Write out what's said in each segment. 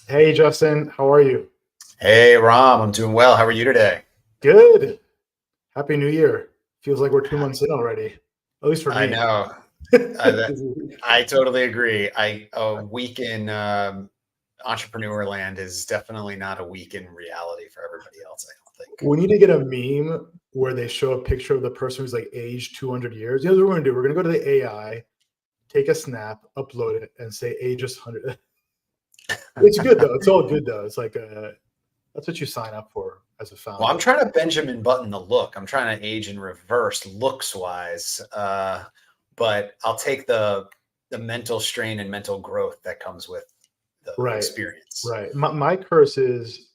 Hey, Justin, how are you? Hey, Ram, I'm doing well. How are you today? Good. Happy New Year. Feels like we're 2 months Happy. in already, at least for I me. know. I totally agree. A week in entrepreneur land is definitely not a week in reality for everybody else, I don't think. We need to get a meme where they show a picture of the person who's like aged 200 years. You know what we're going to do? We're going to go to the AI, take a snap, upload it, and say age is 100. It's good, though. It's all good, though. It's like that's what you sign up for as a Well, I'm founder. trying to Benjamin Button the look. I'm trying to age in reverse looks wise. But I'll take the mental strain and mental growth that comes with the Right. experience. Right. My curse is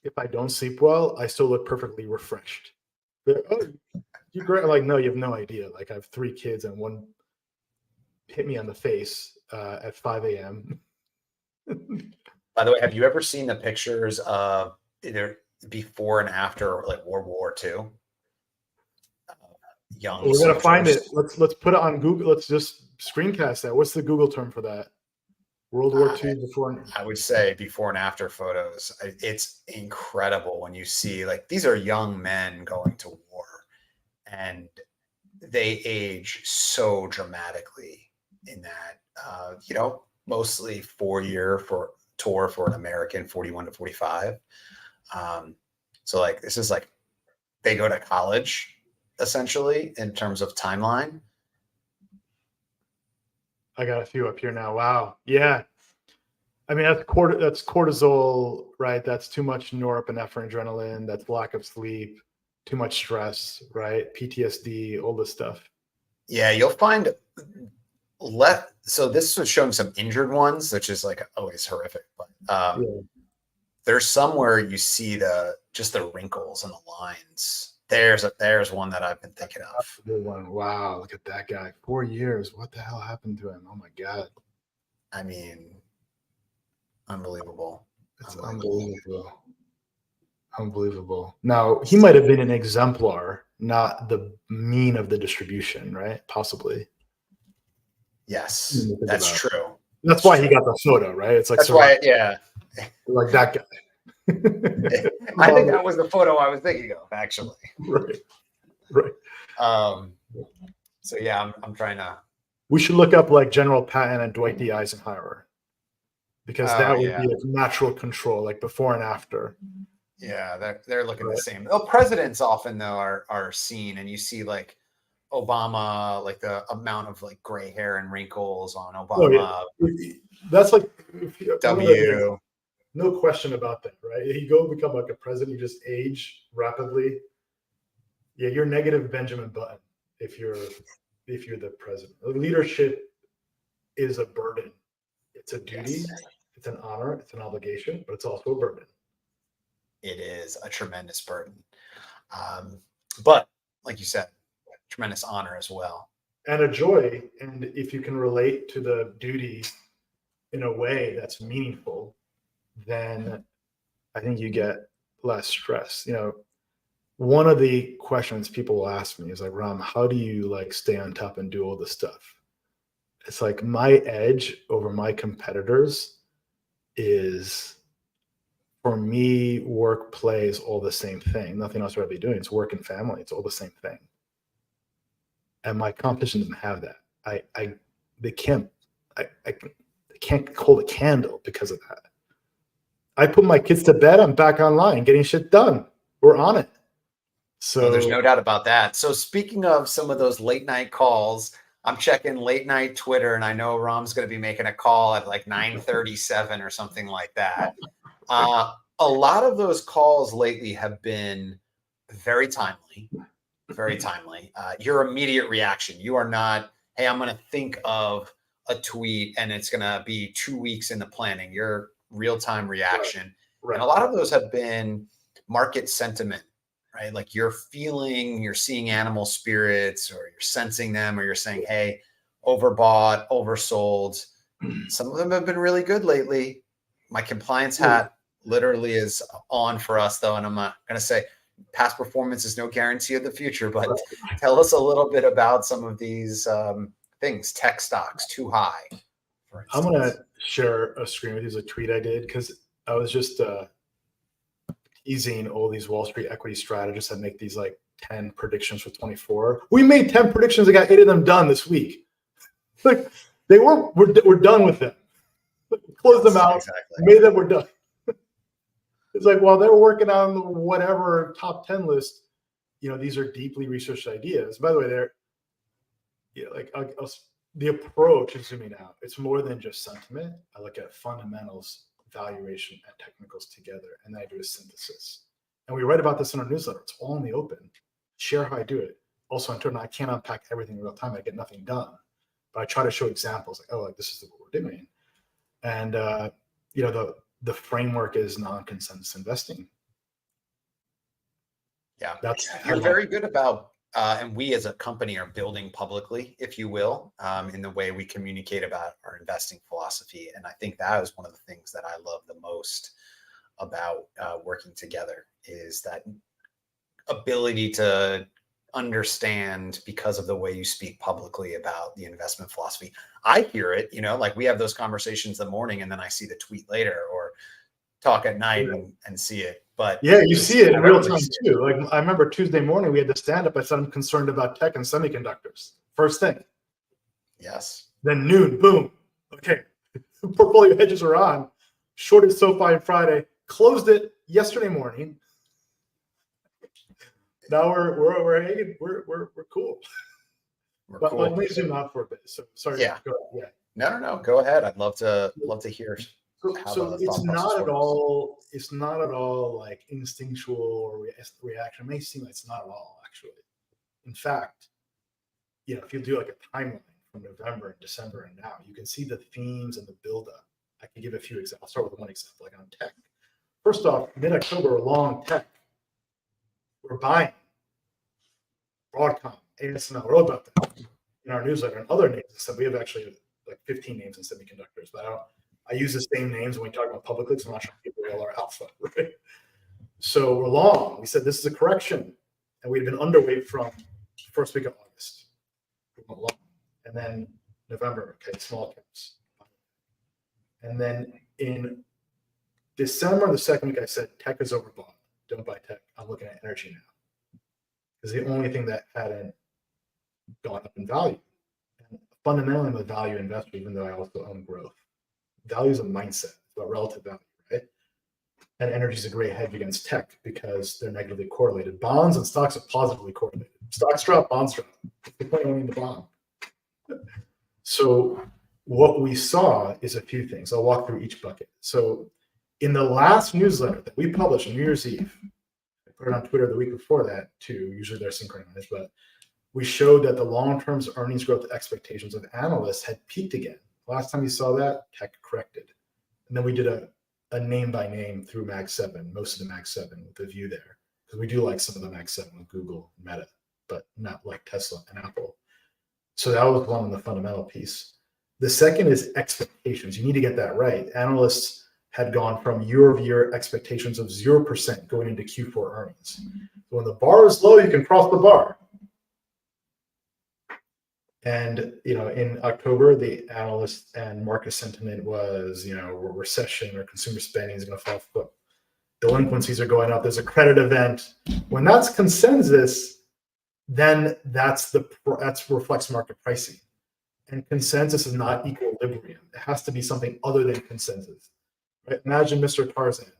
if I don't sleep well, I still look perfectly refreshed. Oh, you great. Like, no, you have no idea. Like, I have 3 kids and one hit me on the face at 5 a.m. By the way, have you ever seen the pictures of either before and after like World War II? Young We're gonna find it. soldiers. Let's put it on Google. Let's just screencast that. What's the Google term for that? World War I, II before. I would say before and after photos. It's incredible when you see like these are young men going to war and they age so dramatically in that, mostly 4 year for tour for an American 41 to 45. So like this is like they go to college essentially in terms of timeline. I got a few up here now. Wow. Yeah. I mean, that's cortisol, right? That's too much norepinephrine, adrenaline. That's lack of sleep, too much stress, right? PTSD, all this stuff. Yeah, you'll find so this was showing some injured ones, which is like always horrific, but Yeah. there's some where you see the wrinkles and the lines. There's one that I've been thinking of. Good one. Wow. Look at that guy. 4 years. What the hell happened to him? Oh my God. I mean, unbelievable. It's Unbelievable. unbelievable. Unbelievable. Now, he might have been an exemplar, not the mean of the distribution, right? Possibly. Yes, that's true. That's why he got the photo, right? It's like That's survival, why, yeah. like that guy. I think that was the photo I was thinking of, actually. Right, right. Um, so yeah, I'm trying to. We should look up like General Patton and Dwight D. Eisenhower because Oh that would yeah, be like natural control, like before and after. yeah. They're looking the Right. same. Oh, presidents often though are seen, and you see like Obama, like the amount of like gray hair and wrinkles on Oh Obama. yeah, that's like W. no question about that, right? You go become like a president, you just age rapidly. Yeah, you're negative Benjamin Button if you're the president. Leadership is a burden. It's a duty, Yes, it's an honor, it's an obligation, but it's also a burden. it is a tremendous burden. But like you said, tremendous honor as well. And a joy. And if you can relate to the duty in a way that's meaningful, then I think you get less stress. One of the questions people will ask me is like, Ram, how do you like stay on top and do all this stuff? It's like my edge over my competitors is, for me, work, play is all the same thing. Nothing else I'd be doing. It's work and family. It's all the same thing. And my competition doesn't have that. They can't, they can't hold a candle because of that. I put my kids to bed. I'm back online, getting shit done. We're on it. Oh, there's So no doubt about that. So speaking of some of those late night calls, I'm checking late night Twitter, and I know Ram's going to be making a call at like 9:37 or something like that. A lot of those calls lately have been very timely, very timely. Your immediate reaction. You are not, hey, I'm going to think of a tweet and it's going to be 2 weeks in the planning. Your real time reaction. And right, a lot of those have been market sentiment, right? Like you're seeing animal spirits or you're sensing them or you're saying, hey, overbought, oversold. Some of them have been really good lately. My compliance hat literally is on for us though. And I'm not going to say past performance is no guarantee of the future, but tell us a little bit about some of these things. Tech stocks too high. for I'm instance. going to share a screen with you. It's a tweet I did because I was just teasing all these Wall Street equity strategists that make these like 10 predictions for 24. We made 10 predictions. I got 8 of them done this week. Like we're done with them. Close them out. Exactly. Made them. We're done. It's like while they're working on whatever top 10 list, these are deeply researched ideas. By the way, they're the approach is zooming out. It's more than just sentiment. I look at fundamentals, valuation, and technicals together, and then I do a synthesis. And we write about this in our newsletter. It's all in the open. Share how I do it. Also, in turn, I can't unpack everything in real time. I get nothing done. But I try to show examples like, this is what we're doing. And, the framework is non-consensus investing. Yeah. That's You're very good about, and we as a company are building publicly, if you will, in the way we communicate about our investing philosophy. And I think that is one of the things that I love the most about working together is that ability to understand because of the way you speak publicly about the investment philosophy. I hear it, like we have those conversations in the morning and then I see the tweet later or talk at night and see it. But yeah, you see it in real time too. Like I remember Tuesday morning, we had the stand-up. I said, I'm concerned about tech and semiconductors. First thing. Yes. Then noon, boom. Okay. Portfolio hedges are on. Shorted SoFi on Friday. Closed it yesterday morning. Now we're hanging. We're cool. But let me zoom out for a bit. So sorry. Yeah. Go ahead. Yeah. No. Go ahead. I'd love to hear. So it's not at all. It's not at all like instinctual or reaction. It may seem like it's not at all actually. In fact, if you do like a timeline from November and December and now, you can see the themes and the buildup. I can give a few examples. I'll start with one example, like on tech. First off, mid-October, we're long tech. We're buying Broadcom, ASML. We're all about that in our newsletter and other names. So we have actually like 15 names in semiconductors, but I use the same names when we talk about publicly, so I'm not trying to give away all our alpha, right? So we're long. We said this is a correction, and we've been underweight from the first week of August. We went long. And then November, okay, small caps. And then in December, the second week, I said tech is overbought. Don't buy tech. I'm looking at energy now. Because the only thing that hadn't gone up in value. And fundamentally, I'm a value investor, even though I also own growth. Value is a mindset. It's about relative value, right? And energy is a great hedge against tech because they're negatively correlated. Bonds and stocks are positively correlated. Stocks drop, bonds drop. What's the point of owning the bond? So what we saw is a few things. I'll walk through each bucket. So in the last newsletter that we published on New Year's Eve, I put it on Twitter the week before that too. Usually they're synchronized, but we showed that the long-term earnings growth expectations of analysts had peaked again. Last time you saw that, tech corrected. And then we did a name by name through Mag 7, most of the Mag 7 with the view there. Because we do like some of the Mag 7 with Google, Meta, but not like Tesla and Apple. So that was one of the fundamental piece. The second is expectations. You need to get that right. Analysts had gone from year-over-year expectations of 0% going into Q4 earnings. So when the bar is low, you can cross the bar. And, in October, the analyst and market sentiment was, recession or consumer spending is going to fall off. Delinquencies are going up. There's a credit event. When that's consensus, then that reflects market pricing. And consensus is not equilibrium. It has to be something other than consensus. Right? Imagine Mr. Tarzan.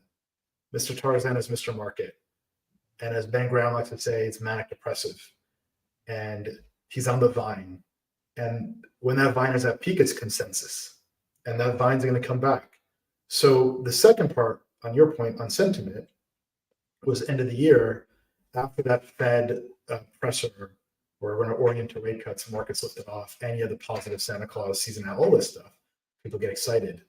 Mr. Tarzan is Mr. Market. And as Ben Graham likes to say, it's manic depressive. And he's on the vine. And when that vine is at peak, it's consensus. And that vine's going to come back. So the second part, on your point, on sentiment, was end of the year, after that Fed pressure, where we're going to orient to rate cuts, markets lifted off, any of the positive Santa Claus season, all this stuff, people get excited.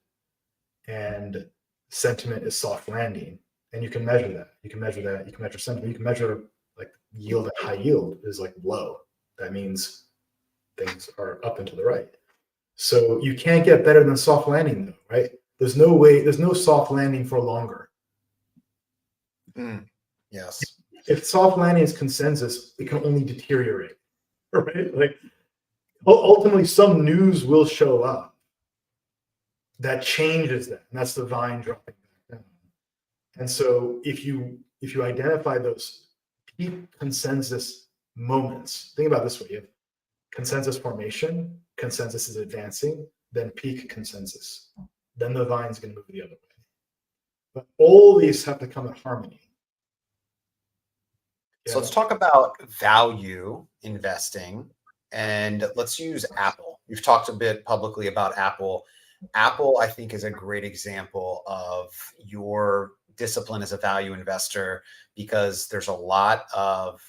And sentiment is soft landing. And you can measure that. You can measure that. You can measure sentiment. You can measure like yield at high yield is like low. That means things are up and to the right. So you can't get better than soft landing though, right? There's no soft landing for longer. Yes. If soft landing is consensus, it can only deteriorate, right? Like ultimately some news will show up that changes that. And that's the vine dropping back down. And so if you identify those peak consensus moments, think about it this way: you have consensus formation, consensus is advancing, then peak consensus. Then the vine's going to move the other way. But all these have to come in harmony. So let's talk about value investing, and let's use Apple. You've talked a bit publicly about Apple. Apple, I think, is a great example of your discipline as a value investor, because there's a lot of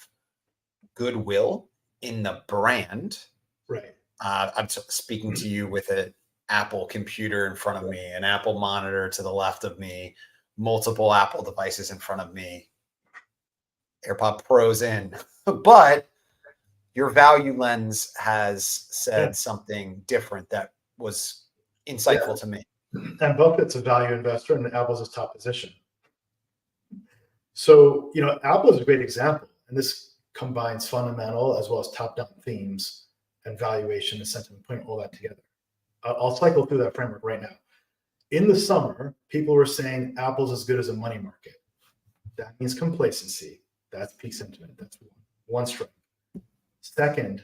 goodwill in the brand. Right. I'm speaking to you with an Apple computer in front of me, an Apple monitor to the left of me, multiple Apple devices in front of me, AirPod Pros in, but your value lens has said something different that was insightful to me. And Buffett's a value investor and Apple's his top position. So, Apple is a great example, and this combines fundamental as well as top-down themes and valuation and sentiment, putting all that together. I'll cycle through that framework right now. In the summer, people were saying Apple's as good as a money market. That means complacency. That's peak sentiment. That's one strike. Second,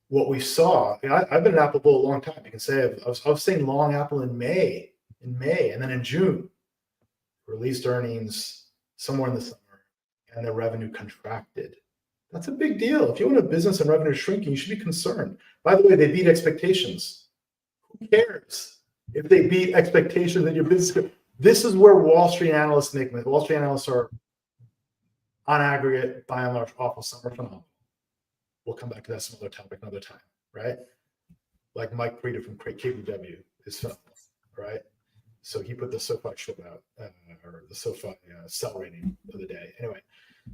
what we saw, I've been an Apple bull a long time. You can say I was saying long Apple in May, and then in June, released earnings somewhere in the summer, and their revenue contracted. That's a big deal. If you own a business and revenue is shrinking, you should be concerned. By the way, they beat expectations. Who cares if they beat expectations in your business? This is where Wall Street analysts make money. Wall Street analysts are, on aggregate, by and large, awful. Some are phenomenal. We'll come back to that some other topic another time, right? Like Mike Prida from KBW is phenomenal, right? So he put the SoFi short out, or the SoFi sell rating of the day. Anyway,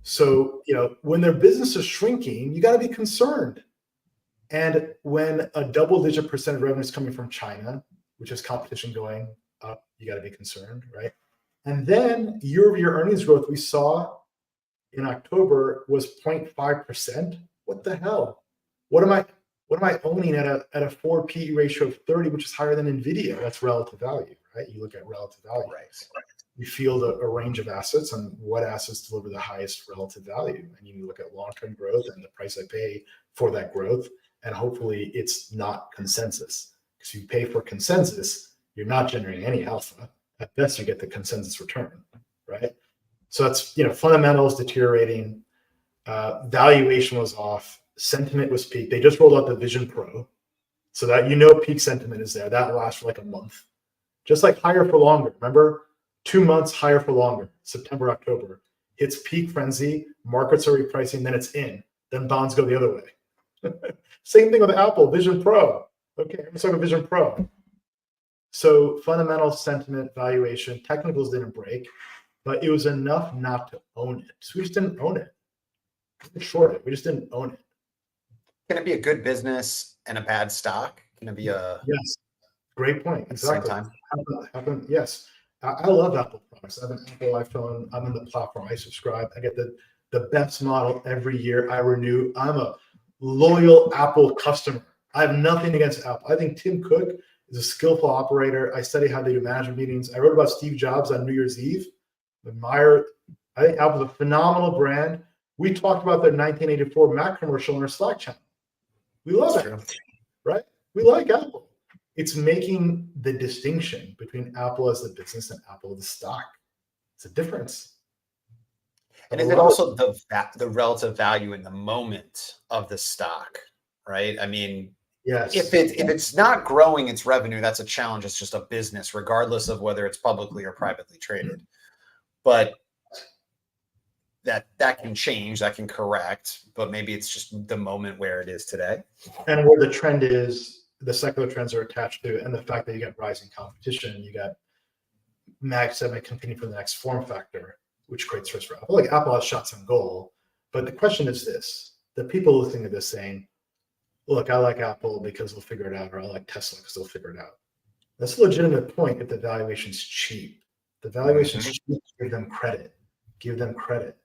so when their business is shrinking, you got to be concerned. And when a double-digit % of revenue is coming from China, which is competition going up, you got to be concerned, right? And then year-over-year earnings growth we saw in October was 0.5%. What the hell? What am I owning at a forward PE ratio of 30, which is higher than Nvidia? That's relative value, right? You look at relative value. Right. You field a range of assets and what assets deliver the highest relative value. And you look at long-term growth and the price I pay for that growth. And hopefully it's not consensus. Because if you pay for consensus, you're not generating any alpha. At best, you get the consensus return, right? So that's, fundamentals deteriorating. Valuation was off. Sentiment was peak. They just rolled out the Vision Pro. So that peak sentiment is there. That lasts for like a month. Just like higher for longer. Remember? 2 months higher for longer. September, October. Hits peak frenzy. Markets are repricing. Then it's in. Then bonds go the other way. Same thing with Apple. Vision Pro. Okay, let's talk about Vision Pro. So fundamental sentiment, valuation, technicals didn't break, but it was enough not to own it. So we just didn't own it. We didn't short it. We just didn't own it. Can it be a good business and a bad stock? Can it be a yes? Great point. Exactly. Same time. Yes. I love Apple products. I have an Apple iPhone. I'm in the platform. I subscribe. I get the best model every year. I renew. I'm a loyal Apple customer. I have nothing against Apple. I think Tim Cook is a skillful operator. I study how they do management meetings. I wrote about Steve Jobs on New Year's Eve. I think Apple's a phenomenal brand. We talked about their 1984 Mac commercial in our Slack channel. We love it, right? We like Apple. It's making the distinction between Apple as the business and Apple as the stock. It's a difference. And is it also the relative value in the moment of the stock, right? I mean, yes. If it's not growing its revenue, that's a challenge. It's just a business, regardless of whether it's publicly or privately traded. But that can change, that can correct, but maybe it's just the moment where it is today. And where the trend is, the secular trends are attached to, and the fact that you got rising competition, you got Mag 7 competing for the next form factor, which creates risk for Apple. Like Apple has shots on goal, but the question is this: the people listening to this saying, "Look, I like Apple because they'll figure it out," or "I like Tesla because they'll figure it out." That's a legitimate point if the valuation's cheap. The valuation's cheap. Give them credit. Give them credit.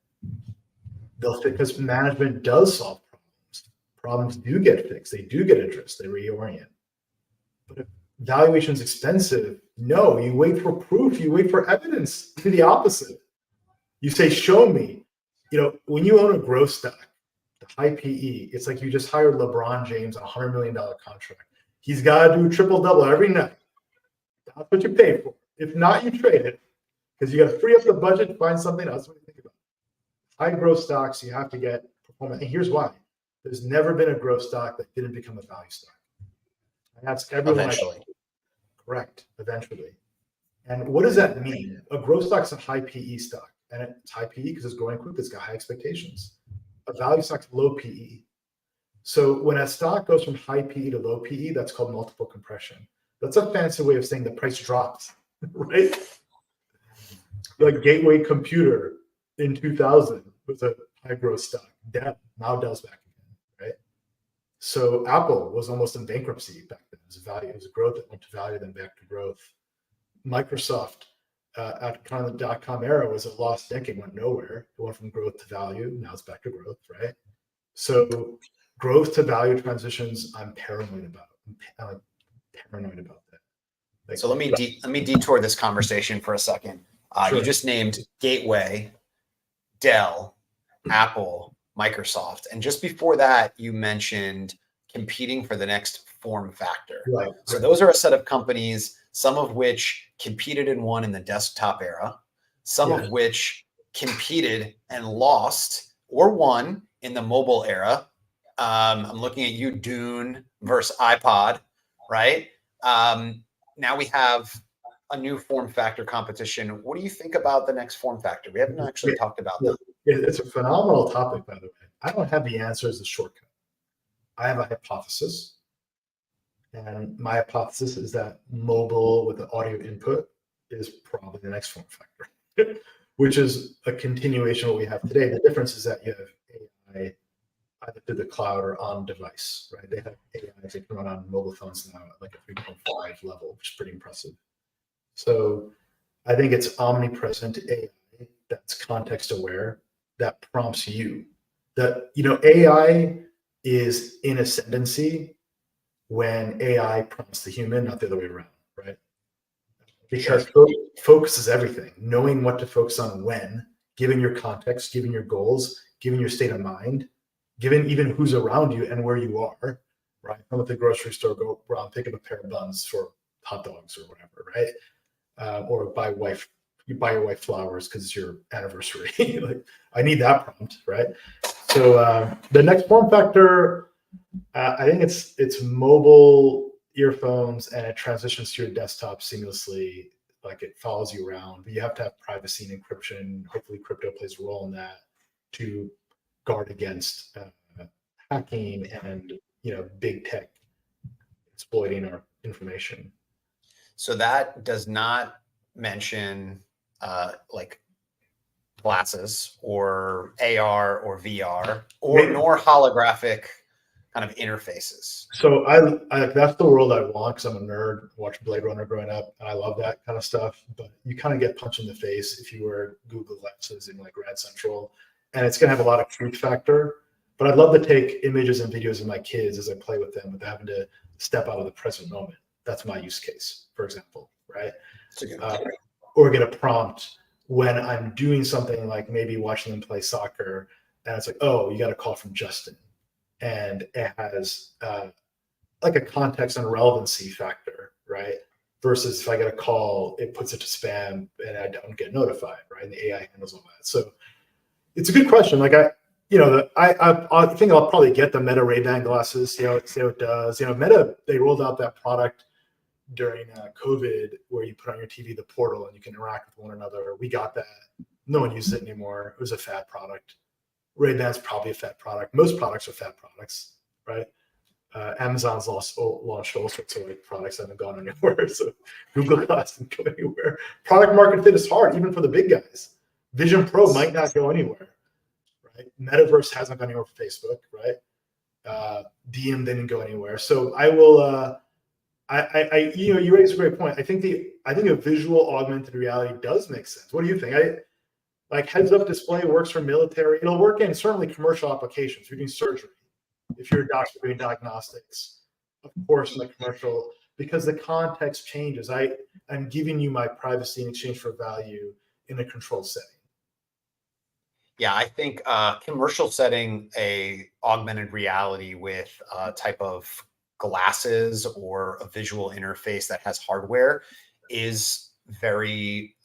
Because management does solve problems. Problems do get fixed. They do get addressed. They reorient. But if valuation's expensive. No, you wait for proof. You wait for evidence. Do the opposite. You say, show me. When you own a growth stock, the high PE, it's like you just hired LeBron James on a $100 million contract. He's got to do triple-double every night. That's what you pay for. If not, you trade it because you got to free up the budget to find something else. What do you think about it? High growth stocks, you have to get performance. And here's why. There's never been a growth stock that didn't become a value stock. And that's everyone. Eventually. Correct. Eventually. And what does that mean? A growth stock's a high PE stock. And it's high PE because it's growing quick. It's got high expectations. A value stock's low PE. So when a stock goes from high PE to low PE, that's called multiple compression. That's a fancy way of saying the price drops, right? Like Gateway Computer in 2000 was a high growth stock. Now Dell's back again, right? So Apple was almost in bankruptcy back then. It was growth that went to value, then back to growth. Microsoft at kind of the dot-com era was a lost decade, went nowhere. It went from growth to value. Now it's back to growth, right? So growth to value transitions, I'm paranoid about. I'm paranoid about that. Like, so let me detour this conversation for a second. Sure. You just named Gateway, Dell, Apple, Microsoft, and just before that, you mentioned competing for the next form factor. Right. So those are a set of companies, some of which competed and won in the desktop era, some of which competed and lost or won in the mobile era. I'm looking at you, Dune versus iPod, right? Now we have a new form factor competition. What do you think about the next form factor? We haven't actually talked about that. It's a phenomenal topic, by the way. I don't have the answer as a shortcut. I have a hypothesis. And my hypothesis is that mobile with the audio input is probably the next form factor, which is a continuation of what we have today. The difference is that you have AI either through the cloud or on device, right? They have AI they can run on mobile phones now at like a 3.5 level, which is pretty impressive. So I think it's omnipresent AI that's context aware that prompts you. That AI is in ascendancy when AI prompts the human, not the other way around, right? Because focus is everything. Knowing what to focus on when, given your context, given your goals, given your state of mind, given even who's around you and where you are, right? Come at the grocery store, go around, pick up a pair of buns for hot dogs or whatever, right? Or you buy your wife flowers because it's your anniversary. Like, I need that prompt, right? So the next form factor, I think it's mobile earphones, and it transitions to your desktop seamlessly. Like, it follows you around, but you have to have privacy and encryption. Hopefully crypto plays a role in that to guard against hacking and big tech exploiting our information. So that does not mention like glasses or AR or VR nor holographic kind of interfaces. So I that's the world I want, because I'm a nerd. Watched Blade Runner growing up, and I love that kind of stuff. But you kind of get punched in the face if you wear Google glasses in like Grad Central, and it's gonna have a lot of truth factor. But I'd love to take images and videos of my kids as I play with them without having to step out of the present moment. That's my use case, for example, right? Or get a prompt when I'm doing something like maybe watching them play soccer, and it's like, oh, you got a call from Justin. And it has like a context and relevancy factor, right? Versus if I get a call, it puts it to spam and I don't get notified, right? And the AI handles all that. So it's a good question. Like I think I'll probably get the Meta Ray-Ban glasses, see how it does. Meta, they rolled out that product during COVID where you put on your TV the portal and you can interact with one another. We got that. No one uses it anymore. It was a fad product. Ray-Ban's probably a fat product. Most products are fat products, right? Amazon's launched all sorts of like products that haven't gone anywhere. So Google Glass didn't go anywhere. Product market fit is hard, even for the big guys. Vision Pro might not go anywhere, right? Metaverse hasn't gone anywhere for Facebook, right? DM didn't go anywhere. So I will. You raise a great point. I think a visual augmented reality does make sense. What do you think? Like heads-up display works for military. It'll work in certainly commercial applications. You're doing surgery. If you're a doctor doing diagnostics, of course, in the commercial. because the context changes. I'm giving you my privacy in exchange for value in a controlled setting. Yeah, I think commercial setting a augmented reality with a type of glasses or a visual interface that has hardware is very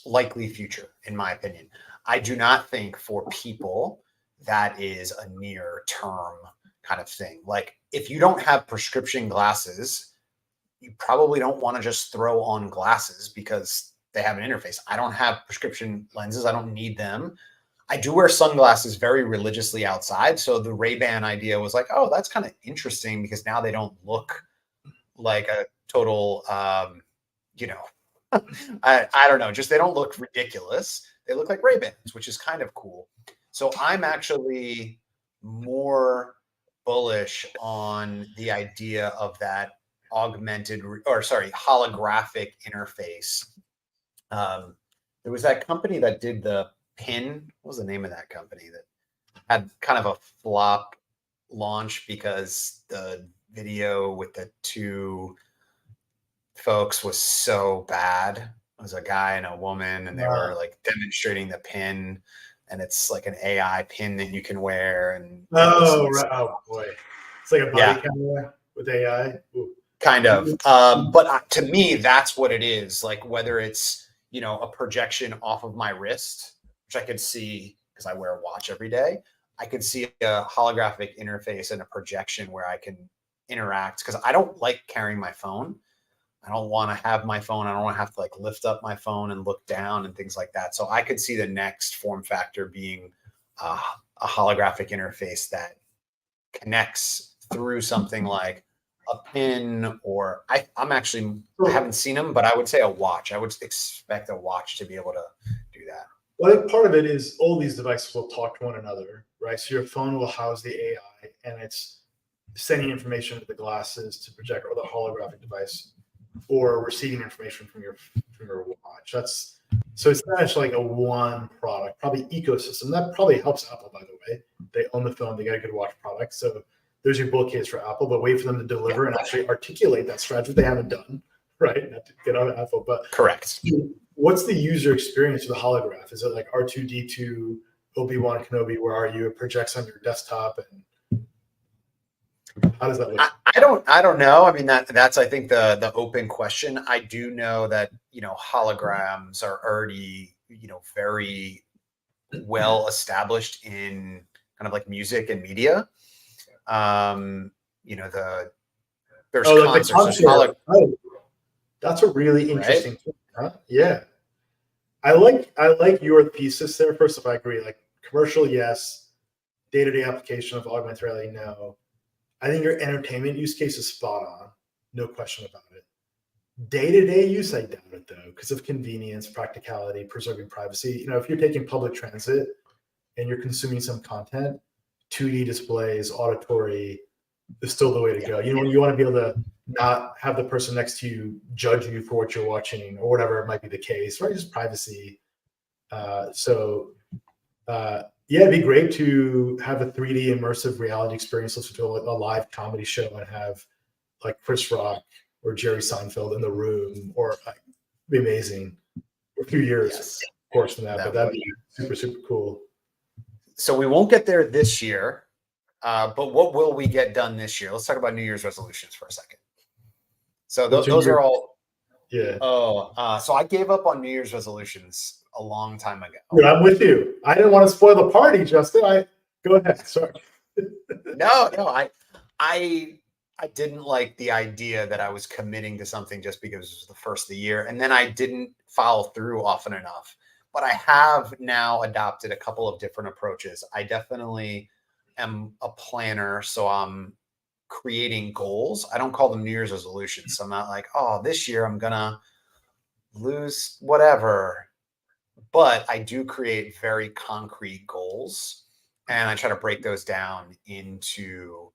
likely future, in my opinion. I do not think for people that is a near term kind of thing. Like if you don't have prescription glasses, you probably don't want to just throw on glasses because they have an interface. I don't have prescription lenses. I don't need them. I do wear sunglasses very religiously outside. So the Ray-Ban idea was like, oh, that's kind of interesting because now they don't look like a total, you know, I don't know, just they don't look ridiculous. They look like Ray-Bans, which is kind of cool. So I'm actually more bullish on the idea of that holographic interface. There was that company that did the pin. What was the name of that company that had kind of a flop launch because the video with the two folks was so bad? It was a guy and a woman, and they were like demonstrating the pin, and it's like an AI pin that you can wear. And oh, right. Oh boy, it's like a body camera with AI. Ooh. Kind of. But to me, that's what it is. Like whether it's, you know, a projection off of my wrist, which I could see because I wear a watch every day. I could see a holographic interface and a projection where I can interact because I don't like carrying my phone. I don't want to have my phone. I don't want to have to like lift up my phone and look down and things like that. So I could see the next form factor being a holographic interface that connects through something like a pin, or I haven't seen them, but I would say a watch. I would expect a watch to be able to do that. Well, I think part of it is all these devices will talk to one another, right? So your phone will house the AI and it's sending information to the glasses to project, or the holographic device, or receiving information from your watch. So it's not actually like a one product, probably ecosystem. That probably helps Apple, by the way. They own the phone, they got a good watch product. So there's your bull case for Apple, but wait for them to deliver and actually articulate that strategy. They haven't done, right? Not to get on Apple, but correct. What's the user experience with the holograph? Is it like R2D2, Obi-Wan Kenobi, where are you? It projects on your desktop, and how does that look? I don't know. I mean, that's I think the open question. I do know that, you know, holograms are already, you know, very well established in kind of like music and media. You know, there's concerts. That's a really interesting thing, huh? Yeah. I like your thesis there. First, if I agree, like commercial, yes. Day-to-day application of augmented reality, no. I think your entertainment use case is spot on. No question about it. Day-to-day use, I doubt it though, because of convenience, practicality, preserving privacy. You know, if you're taking public transit and you're consuming some content, 2D displays, auditory is still the way to go. You know, you want to be able to not have the person next to you judge you for what you're watching or whatever it might be the case, right? Just privacy. Yeah, it'd be great to have a 3D immersive reality experience, listen to a live comedy show and have like Chris Rock or Jerry Seinfeld in the room, or like, it'd be amazing. A few years, of course, from that, but that'd be super, super cool. So we won't get there this year, but what will we get done this year? Let's talk about New Year's resolutions for a second. So those are all. Yeah. So I gave up on New Year's resolutions a long time ago. Dude, I'm with you. I didn't want to spoil the party, Justin. Go ahead. Sorry. No, I didn't like the idea that I was committing to something just because it was the first of the year, and then I didn't follow through often enough. But I have now adopted a couple of different approaches. I definitely am a planner, so I'm creating goals. I don't call them New Year's resolutions. So I'm not like, oh, this year I'm gonna lose whatever. But I do create very concrete goals, and I try to break those down into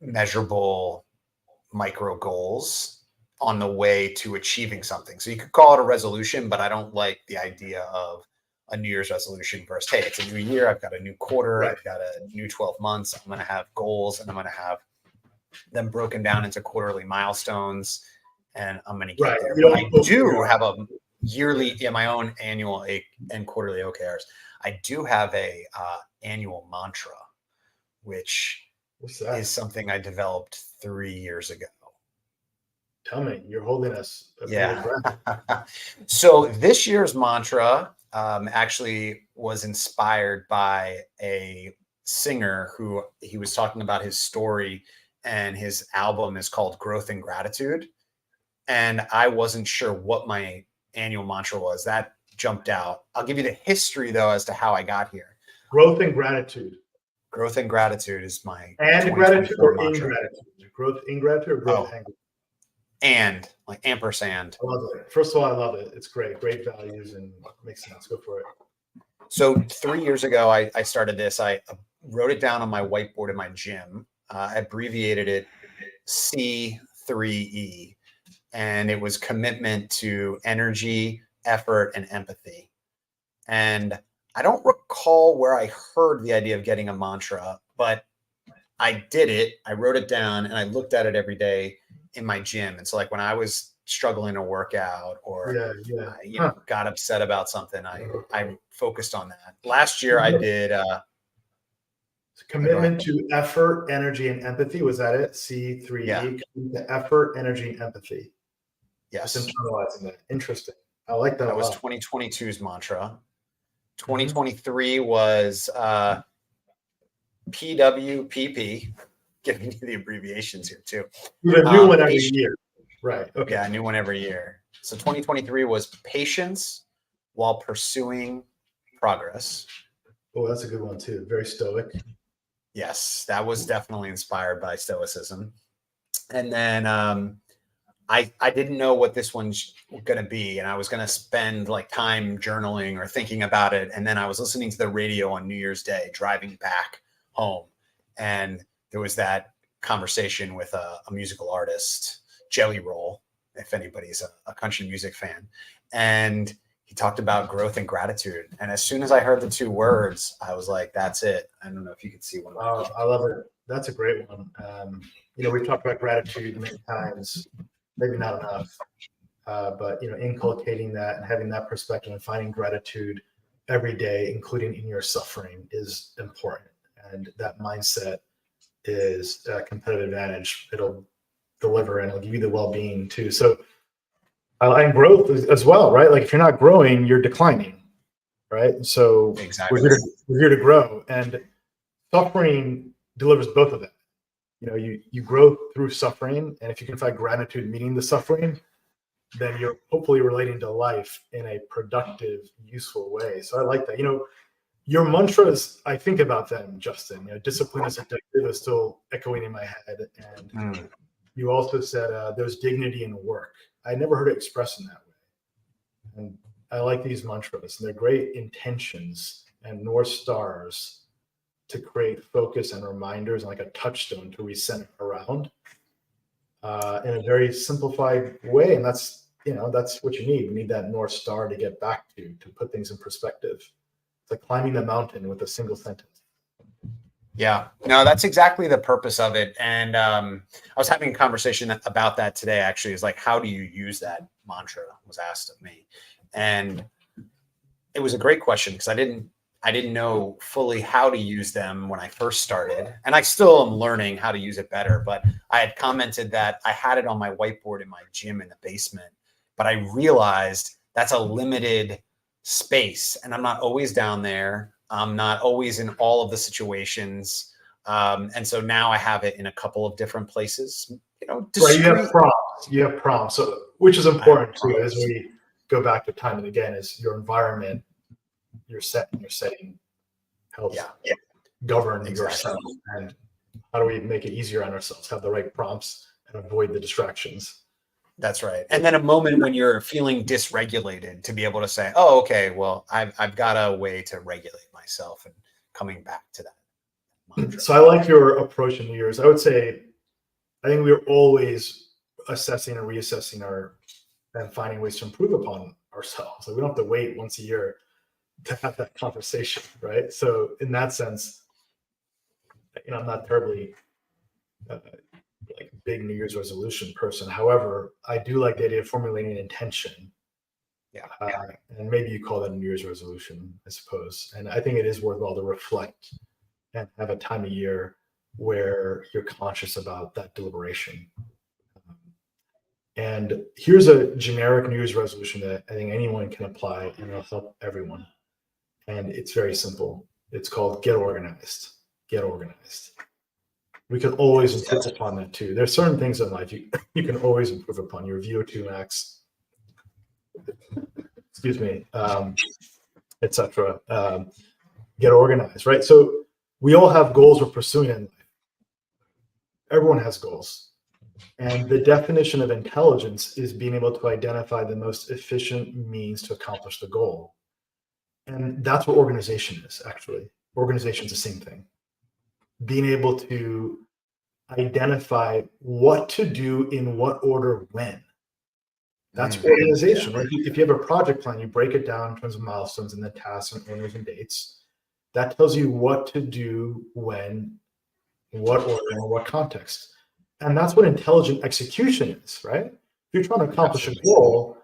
measurable micro goals on the way to achieving something. So you could call it a resolution, but I don't like the idea of a New Year's resolution versus, hey, it's a new year. I've got a new quarter. Right. I've got a new 12 months. I'm going to have goals and I'm going to have them broken down into quarterly milestones, and I'm going to get Right. there. You But I don't do have a yearly, my own annual and quarterly OKRs. I do have a annual mantra, which What's that? is something I developed 3 years ago. Tell me, you're holding us a Yeah. breath. So this year's mantra actually was inspired by a singer who he was talking about his story, and his album is called Growth and Gratitude. And I wasn't sure what my annual mantra was. That jumped out. I'll give you the history though as to how I got here. Growth and gratitude. Growth and gratitude is my And gratitude or mantra. ingratitude? Growth, ingratitude, or growth, and like ampersand. I love it. First of all, I love it. It's great. Great values and makes sense. Go for it. So 3 years ago, I started this. I wrote it down on my whiteboard in my gym. I abbreviated it C3E, and it was commitment to energy, effort, and empathy. And I don't recall where I heard the idea of getting a mantra, but I did it. I wrote it down and I looked at it every day in my gym. And so like when I was struggling to work out or got upset about something, I focused on that. Last year I did commitment to effort, energy, and empathy. Was that it? C3E. Yeah. The effort, energy, and empathy. Yes. Just internalizing that. Interesting. I like that. That was 2022's mantra. 2023 was PWPP. Giving you the abbreviations here too. A new one every year. Right. Okay. Yeah, a new one every year. So 2023 was patience while pursuing progress. Oh, that's a good one too. Very stoic. Yes, that was definitely inspired by stoicism. And then I didn't know what this one's going to be, and I was going to spend like time journaling or thinking about it. And then I was listening to the radio on New Year's Day, driving back home, and there was that conversation with a musical artist, Jelly Roll, if anybody's a country music fan. And he talked about growth and gratitude. And as soon as I heard the two words, I was like, that's it. I don't know if you could see one. Oh, I love it. That's a great one. We've talked about gratitude many times, maybe not enough, but, inculcating that and having that perspective and finding gratitude every day, including in your suffering, is important. And that mindset is a competitive advantage. It'll deliver and it'll give you the well-being too. So and growth as well, right? Like if you're not growing, you're declining, right? So exactly. we're here to grow, and suffering delivers both of that. You grow through suffering, and if you can find gratitude meeting the suffering, then you're hopefully relating to life in a productive, useful way. So I like that. Your mantras, I think about them, Justin. Discipline is addictive is still echoing in my head. And you also said there's dignity in work. I never heard it expressed in that way. And I like these mantras, and they're great intentions and North Stars to create focus and reminders, and like a touchstone to recenter around in a very simplified way. And that's what you need. We need that North Star to get back to put things in perspective. It's like climbing the mountain with a single sentence. Yeah, no, that's exactly the purpose of it. And I was having a conversation about that today, actually. Is like, how do you use that mantra, was asked of me. And it was a great question because I didn't know fully how to use them when I first started. And I still am learning how to use it better. But I had commented that I had it on my whiteboard in my gym in the basement. But I realized that's a limited space, and I'm not always down there. I'm not always in all of the situations. And so now I have it in a couple of different places. Right, you have prompts. So, which is important too, as we go back to time and again, is your environment, your setting helps govern yourself. And how do we make it easier on ourselves? Have the right prompts and avoid the distractions. That's right. And then a moment when you're feeling dysregulated to be able to say, oh, okay, well, I've got a way to regulate myself, and coming back to that mantra. So I like your approach in New Year's. I would say, I think we're always assessing and reassessing and finding ways to improve upon ourselves. So we don't have to wait once a year to have that conversation, right? So in that sense, I'm not terribly like a big New Year's resolution person. However, I do like the idea of formulating an intention. Yeah. And maybe you call that a New Year's resolution, I suppose. And I think it is worthwhile to reflect and have a time of year where you're conscious about that deliberation. And here's a generic New Year's resolution that I think anyone can apply and it'll help everyone. And it's very simple. It's called get organized. Get organized. We can always improve upon that too. There's certain things in life you can always improve upon. Your VO2 max, excuse me, etc. Get organized, right? So we all have goals we're pursuing in life. Everyone has goals. And the definition of intelligence is being able to identify the most efficient means to accomplish the goal. And that's what organization is, actually. Organization is the same thing. Being able to identify what to do in what order when. That's organization. Right? If you have a project plan, you break it down in terms of milestones and then tasks and owners and dates. That tells you what to do when, what order, and what context. And that's what intelligent execution is, right? If you're trying to accomplish a goal,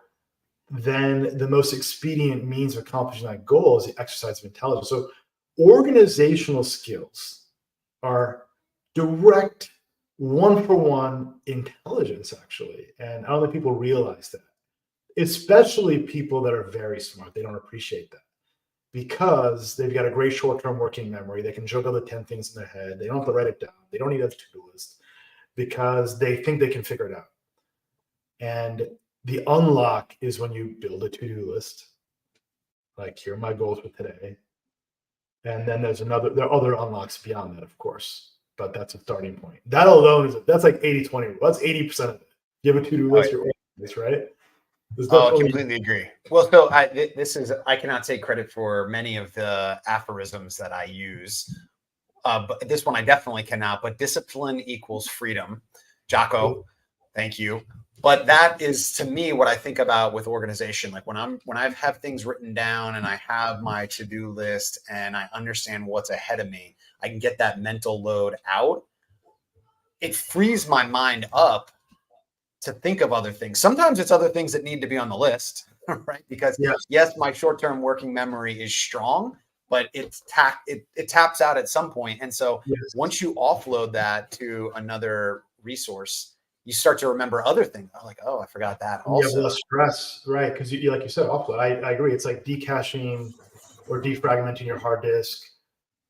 then the most expedient means of accomplishing that goal is the exercise of intelligence. So organizational skills are direct one-for-one intelligence, actually. And I don't think people realize that, especially people that are very smart. They don't appreciate that because they've got a great short-term working memory. They can juggle the 10 things in their head. They don't have to write it down. They don't need a to-do list because they think they can figure it out. And the unlock is when you build a to-do list. Like, here are my goals for today. And then there are other unlocks beyond that, of course. But that's a starting point. That alone that's like 80-20. That's 80% of it. You have a to-do list, you're organized, right? I completely agree. Well, so I cannot take credit for many of the aphorisms that I use. But this one I definitely cannot. But discipline equals freedom. Jocko, thank you. But that is, to me, what I think about with organization. Like when I have things written down and I have my to-do list and I understand what's ahead of me, I can get that mental load out. It frees my mind up to think of other things. Sometimes it's other things that need to be on the list, right? Because yes, my short-term working memory is strong, but it taps out at some point. And so once you offload that to another resource, you start to remember other things. I'm like, oh, I forgot that also. You have less stress, right? Because you, like you said, offload. I agree. It's like decaching or defragmenting your hard disk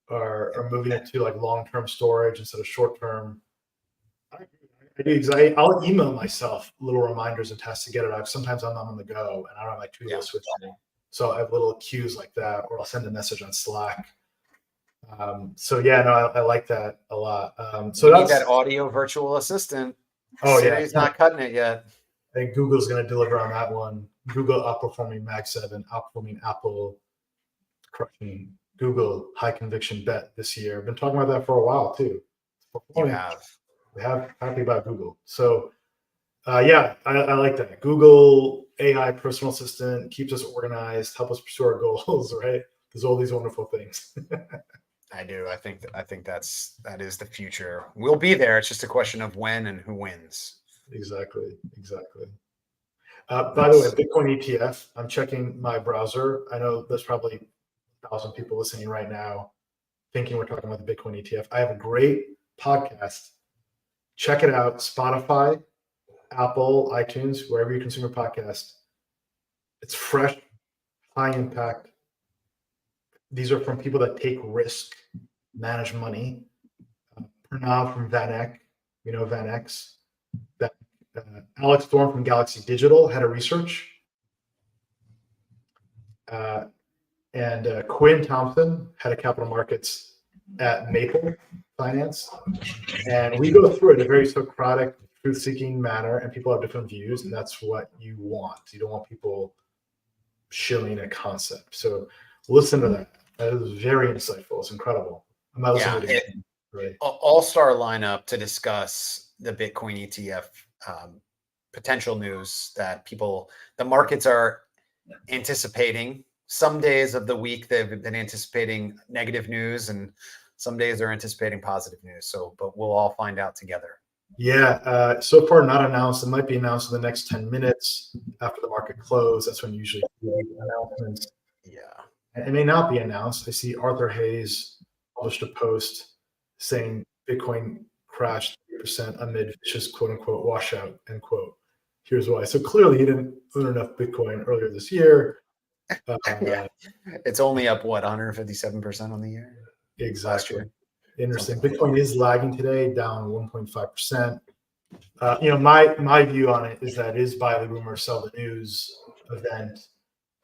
or moving it to like long-term storage instead of short-term. I do. I'll email myself little reminders and tasks to get it out. Sometimes I'm on the go and I don't have my to-do list with me. So I have little cues like that, or I'll send a message on Slack. I like that a lot. So you need that audio virtual assistant. Siri's not cutting it yet. I think Google's going to deliver on that one. Google outperforming Mag 7, outperforming Apple, crushing Google high conviction bet this year. I've been talking about that for a while too. We have happy about Google. So I like that. Google AI personal assistant keeps us organized, help us pursue our goals, right? There's all these wonderful things. I do. I think that is the future. We'll be there. It's just a question of when and who wins. Exactly. By the way, Bitcoin ETF, I'm checking my browser. I know there's probably 1,000 people listening right now thinking we're talking about the Bitcoin ETF. I have a great podcast. Check it out. Spotify, Apple, iTunes, wherever you consume your podcast. It's fresh, high impact. These are from people that take risk, manage money. Pranav from VanEck, VanEx. Alex Thorne from Galaxy Digital, head of research. And Quinn Thompson, head of capital markets at Maple Finance. And we go through it in a very Socratic, truth-seeking manner, and people have different views, and that's what you want. You don't want people shilling a concept. So listen to that. That is very insightful. It's incredible. I'm not listening to it. Right. All-star lineup to discuss the Bitcoin ETF potential news that the markets are anticipating. Some days of the week they've been anticipating negative news, and some days they're anticipating positive news. But we'll all find out together. Yeah, so far not announced. It might be announced in the next 10 minutes after the market close. That's when usually announcements. Yeah. It may not be announced. I see Arthur Hayes published a post saying Bitcoin crashed 3% amid vicious quote unquote washout, end quote. Here's why. So clearly he didn't own enough Bitcoin earlier this year. Yeah. It's only up, what, 157% on the year? Last Exactly. year? Interesting. Something like Bitcoin is lagging today, down 1.5%. My view on it is that it is buy the rumor, sell the news event.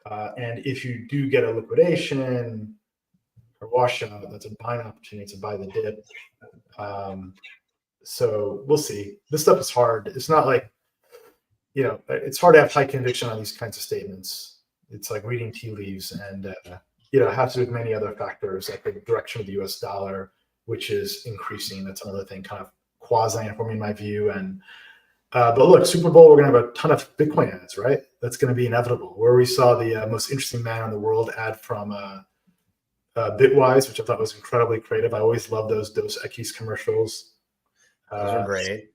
And if you do get a liquidation or washout, that's a buying opportunity to buy the dip. So we'll see. This stuff is hard. It's not like, it's hard to have high conviction on these kinds of statements. It's like reading tea leaves, and it has to do with many other factors, like the direction of the U.S. dollar, which is increasing. That's another thing, kind of quasi-informing my view. And but look, Super Bowl, we're gonna have a ton of Bitcoin ads, right? That's gonna be inevitable. Where we saw the most interesting man in the world ad from Bitwise, which I thought was incredibly creative. I always love those Dos Equis commercials. those are great.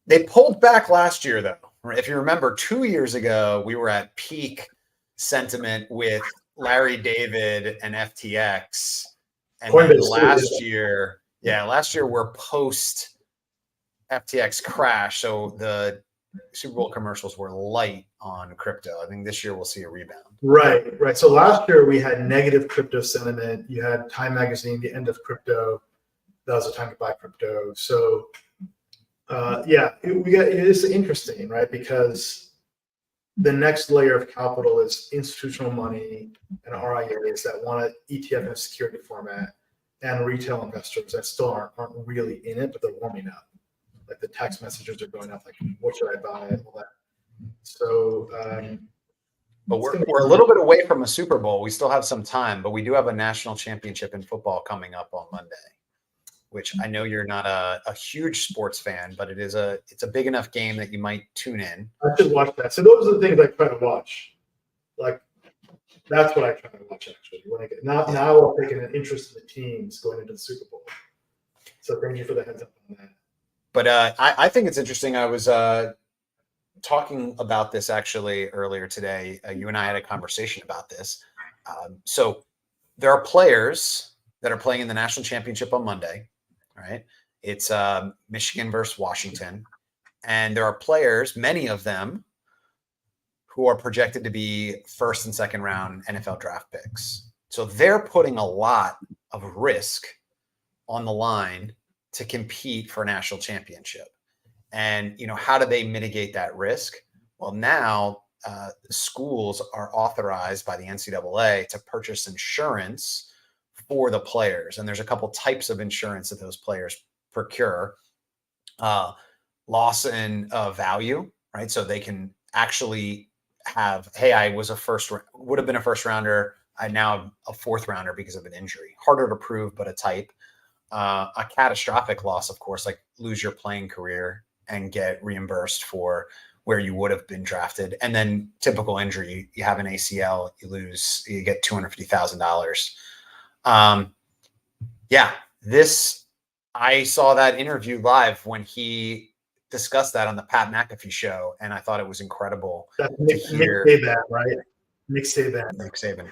They pulled back last year, though. If you remember, 2 years ago, we were at peak sentiment with Larry David and FTX. And then last year we're post FTX crash. So the Super Bowl commercials were light on crypto. I think this year we'll see a rebound. Right. So last year we had negative crypto sentiment. You had Time Magazine, the end of crypto. That was a time to buy crypto. So it's interesting, right? Because the next layer of capital is institutional money and RIAs that want an ETF in a security format, and retail investors that still aren't really in it, but they're warming up. Like the text messages are going up, like, what should I buy? All that. So, but we're a little bit away from a Super Bowl. We still have some time, but we do have a national championship in football coming up on Monday, which I know you're not a huge sports fan, but it's a big enough game that you might tune in. I should watch that. So those are the things I try to watch. Like, that's what I try to watch, actually. Now I'm taking an interest in the teams going into the Super Bowl. So thank you for the heads up on that. But I think it's interesting. I was talking about this actually earlier today. You and I had a conversation about this. So there are players that are playing in the national championship on Monday, right? It's Michigan versus Washington. And there are players, many of them, who are projected to be first and second round NFL draft picks. So they're putting a lot of risk on the line to compete for a national championship. And, how do they mitigate that risk? Well, now schools are authorized by the NCAA to purchase insurance for the players. And there's a couple types of insurance that those players procure. Loss in value, right? So they can actually have, hey, I would have been a first rounder. I now have a fourth rounder because of an injury. Harder to prove, but a type. A catastrophic loss, of course, like lose your playing career and get reimbursed for where you would have been drafted. And then typical injury, you have an ACL, you get $250,000. I saw that interview live when he discussed that on the Pat McAfee show, and I thought it was incredible to hear. Nick Saban, right? Nick Saban.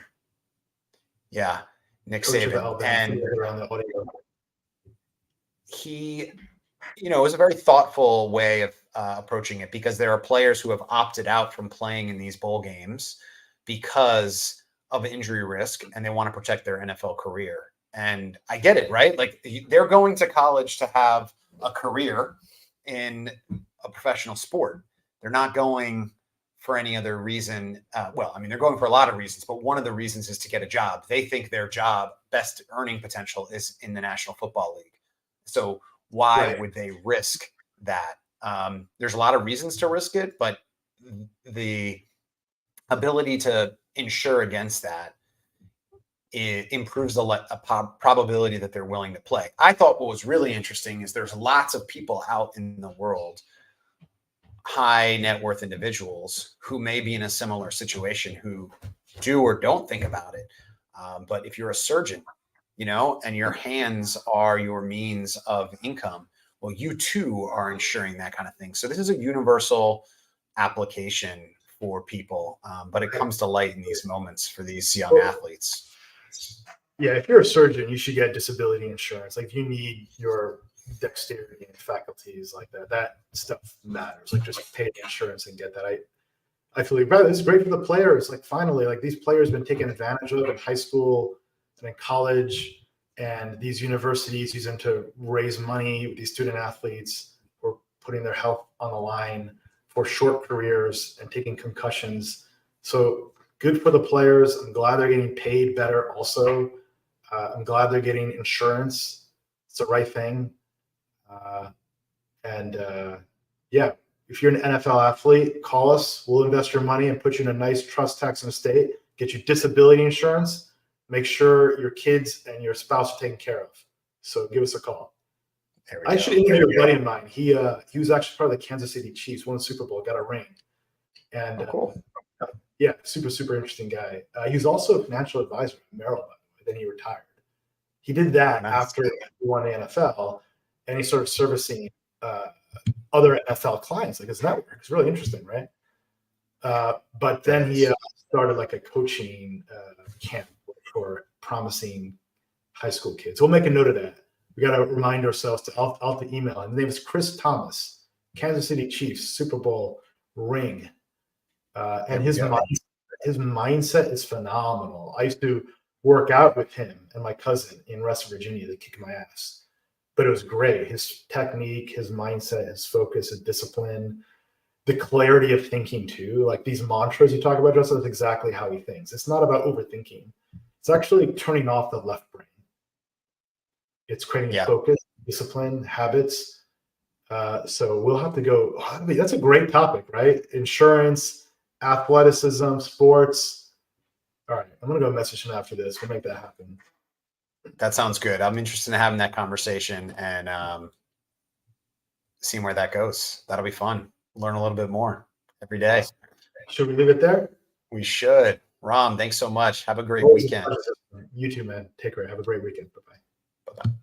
Yeah, Nick Saban. And around the audio. He, it was a very thoughtful way of approaching it, because there are players who have opted out from playing in these bowl games because of injury risk, and they want to protect their NFL career. And I get it, right? Like, they're going to college to have a career in a professional sport. They're not going for any other reason. They're going for a lot of reasons, but one of the reasons is to get a job. They think their job, best earning potential, is in the National Football League. So why would they risk that? There's a lot of reasons to risk it, but the ability to insure against that, it improves the probability that they're willing to play. I thought what was really interesting is there's lots of people out in the world, high net worth individuals, who may be in a similar situation, who do or don't think about it. But if you're a surgeon, and your hands are your means of income, well, you too are insuring that kind of thing. So this is a universal application for people, but it comes to light in these moments for these young athletes. Yeah, if you're a surgeon, you should get disability insurance. Like if you need your dexterity and faculties like that stuff matters. Like just pay the insurance and get that. I feel like, brother, it's great for the players. Like finally, like these players have been taken advantage of in high school and in college, and these universities use them to raise money with these student athletes who are putting their health on the line for short careers and taking concussions. So good for the players. I'm glad they're getting paid better also. I'm glad they're getting insurance. It's the right thing. Yeah, if you're an NFL athlete, call us. We'll invest your money and put you in a nice trust, tax, and estate, get you disability insurance, make sure your kids and your spouse are taken care of. So give us a call. I should interview a buddy of mine. He was actually part of the Kansas City Chiefs, won the Super Bowl, got a ring. And cool. Yeah, super interesting guy. He was also a financial advisor at Merrill, then he retired. He did that after he won the NFL, and he started servicing other NFL clients, like his network. It's really interesting, right? But then he started like a coaching camp for promising high school kids. We'll make a note of that. We got to remind ourselves to out the email. His name is Chris Thomas, Kansas City Chiefs, Super Bowl ring. And his mindset is phenomenal. I used to work out with him and my cousin in West Virginia. They kicked my ass. But it was great. His technique, his mindset, his focus, his discipline, the clarity of thinking too. Like these mantras you talk about, Joseph, that's exactly how he thinks. It's not about overthinking. It's actually turning off the left brain. It's creating focus, discipline, habits. So we'll have to go. I mean, that's a great topic, right? Insurance, athleticism, sports. All right, I'm going to go message him after this. We'll make that happen. That sounds good. I'm interested in having that conversation and seeing where that goes. That'll be fun. Learn a little bit more every day. Awesome. Should we leave it there? We should. Ram, thanks so much. Have a great weekend. You too, man. Take care. Have a great weekend. Bye-bye. Bye-bye.